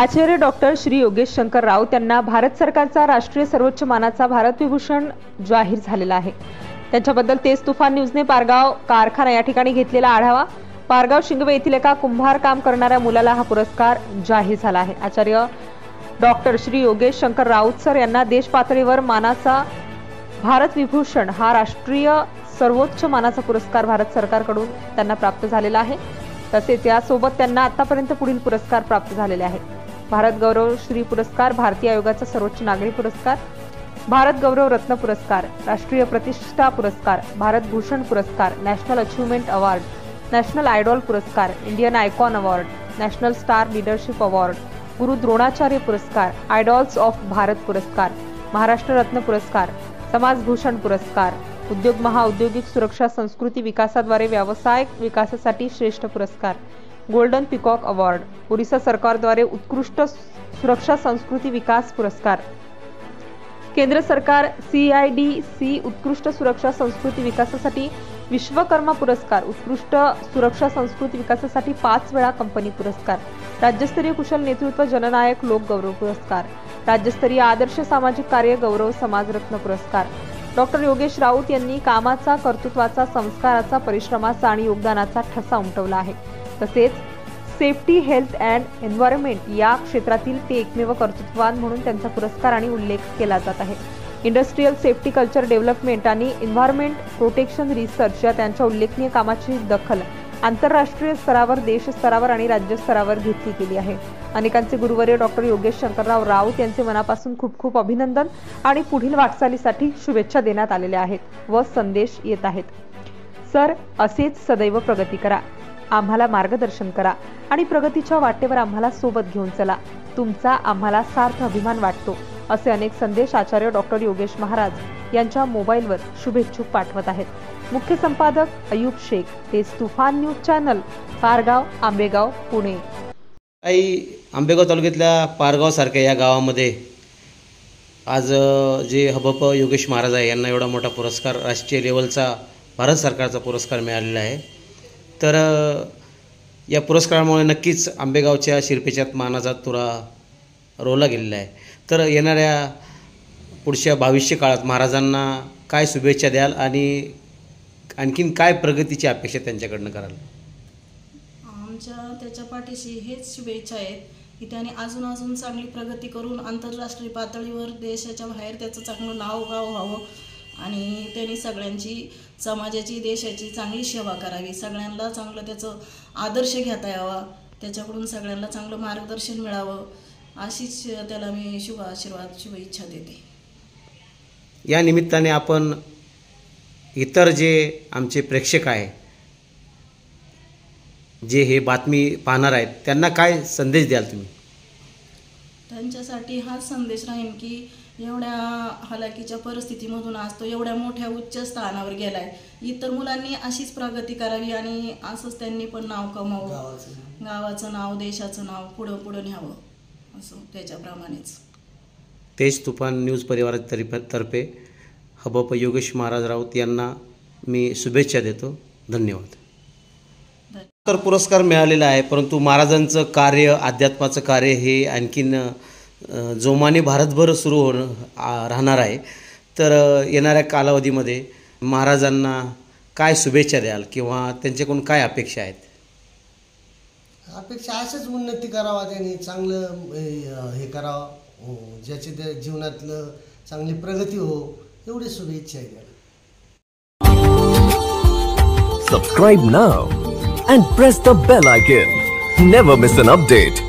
आचार्य doctor Shri Yogesh Shankar Raut यांना भारत सरकारचा राष्ट्रीय सर्वोच्च मानाचा भारत विभूषण जाहीर झालेला आहे। त्यांच्याबद्दल तेज तुफान न्यूजने पारगाव कारखाना या ठिकाणी घेतलेला आढावा। पारगाव शिंगवे येथील एका कुंभार काम करणाऱ्या मुलाला हा पुरस्कार जाहीर झाला आहे। आचार्य डॉक्टर श्री योगेश शंकर राऊत सर यांना देश पातळीवर मानाचा भारत विभूषण हा राष्ट्रीय सर्वोच्च मानाचा पुरस्कार भारत सरकारकडून त्यांना प्राप्त झालेला आहे। तसेच यासोबत त्यांना आतापर्यंत पुढील पुरस्कार प्राप्त झालेले आहेत। भारत गौरव श्री पुरस्कार, भारतीय आयोगाचा सर्वोच्च नागरी पुरस्कार, भारत गौरव रत्न पुरस्कार, राष्ट्रीय प्रतिष्ठा पुरस्कार, भारत भूषण पुरस्कार, national achievement award, national idol पुरस्कार, Indian icon award, national star leadership award, Guru Dronacharya पुरस्कार, आयडॉल्स ऑफ भारत पुरस्कार, महाराष्ट्र रत्न पुरस्कार, समाज भूषण पुरस्कार, उद्योग महाउद्योगिक सुरक्षा संस्कृती विकासाद्वारे व्यावसायिक विकासासाठी श्रेष्ठ पुरस्कार, गोल्डन पिकॉक अवॉर्ड, ओडिशा सरकारद्वारे उत्कृष्ट सुरक्षा संस्कृती विकास पुरस्कार, केंद्र सरकार CIDC उत्कृष्ट सुरक्षा संस्कृती विकासासाठी विश्वकर्मा पुरस्कार, उत्कृष्ट सुरक्षा संस्कृती विकासासाठी 5 वेळा कंपनी पुरस्कार, राज्यस्तरीय कुशल नेतृत्व जननायक लोक गौरव पुरस्कार, राज्यस्तरीय आदर्श सामाजिक कार्य गौरव समाजरत्न पुरस्कार। डॉक्टर योगेश राऊत यांनी कामाचा, कर्तृत्वाचा, संस्काराचा, परिश्रमाचा आणि योगदानाचा ठसा उमटवला आहे। तसेच सेफ्टी, हेल्थ अँड एन्व्हायरमेंट या क्षेत्रातील ते एकमेव कर्तृत्ववान म्हणून त्यांचा पुरस्कार आणि उल्लेख केला जात आहे। इंडस्ट्रियल सेफ्टी कल्चर डेव्हलपमेंट आणि एन्व्हायरमेंट प्रोटेक्शन रिसर्च या त्यांच्या उल्लेखनीय कामाची दखल आंतरराष्ट्रीय स्तरावर, देश स्तरावर आणि राज्य स्तरावर घेतली गेली आहे। अनेकांचे गुरुवर्य डॉक्टर योगेश शंकरराव राऊत यांचे मनापासून खूप खूप अभिनंदन आणि पुढील वाटचालीसाठी शुभेच्छा देण्यात आलेल्या आहेत व संदेश येत आहेत। सर, असेच सदैव प्रगती करा, आम्हाला मार्गदर्शन करा आणि प्रगतीच्या वाटेवर आम्हाला सोबत घेऊन चला। तुमचा आम्हाला सार्थ अभिमान वाटतो, असे अनेक संदेश आचार्य डॉक्टर योगेश महाराज यांच्या मोबाईलवर शुभेच्छुक पाठवत आहेत। मुख्य संपादक अयूब शेख, तेज तुफान न्यूज चॅनल, पारगाव, आंबेगाव, पुणे। आंबेगाव तालुक्यातल्या पारगाव सारख्या या गावामध्ये आज जे हबप योगेश महाराज आहे यांना एवढा मोठा पुरस्कार, राष्ट्रीय लेवलचा भारत सरकारचा पुरस्कार मिळालेला आहे। तर या पुरस्कारामुळे नक्कीच आंबेगावच्या शिरपेच्यात मानाचा तुरा रोवला गेलेला आहे। तर येणाऱ्या पुढच्या भविष्य काळात महाराजांना काय शुभेच्छा द्याल आणि आणखीन काय प्रगतीची अपेक्षा त्यांच्याकडनं कराल? आमच्या त्याच्या पाठीशी हेच शुभेच्छा आहेत की त्याने अजून चांगली प्रगती करून आंतरराष्ट्रीय पातळीवर देशाच्या बाहेर त्याचं चांगलं नाव व्हावं आणि त्यांनी सगळ्यांची, समाजाची, देशाची चांगली सेवा करावी, सगळ्यांना चांगलं त्याचं आदर्श घेता यावा, त्याच्याकडून सगळ्यांना चांगलं मार्गदर्शन मिळावं, अशीच त्याला मी शुभ आशीर्वाद, शुभेच्छा देते। या निमित्ताने आपण इतर जे आमचे प्रेक्षक आहे, जे हे बातमी पाहणार आहेत, त्यांना काय संदेश द्याल तुम्ही? त्यांच्यासाठी हाच संदेश राहील की एवढ्या हलाखीच्या परिस्थितीमधून आज तो एवढ्या मोठ्या उच्च स्थानावर गेलाय। इतर मुलांनी अशीच प्रगती करावी आणि असंच त्यांनी पण नाव कमावं, गावाचं नाव, देशाचं नाव पुढं न्यावं, असं त्याच्याप्रमाणेच। तेज तुफान न्यूज परिवारातर्फे हबप योगेश महाराज राऊत यांना मी शुभेच्छा देतो। धन्यवाद। तर पुरस्कार मिळालेला आहे, परंतु महाराजांचं कार्य, अध्यात्माचं कार्य हे आणखीन जोमाने भारतभर सुरू राहणार आहे। तर येणाऱ्या कालावधीमध्ये महाराजांना काय शुभेच्छा द्याल किंवा त्यांच्याकडून काय अपेक्षा आहेत? अपेक्षा अशाच उन्नती करावा, त्यांनी चांगलं हे करावं, ज्याची त्या जीवनातलं चांगली प्रगती हो, एवढी शुभेच्छा आहे त्याला। Subscribe now and press the bell icon. Never miss an update.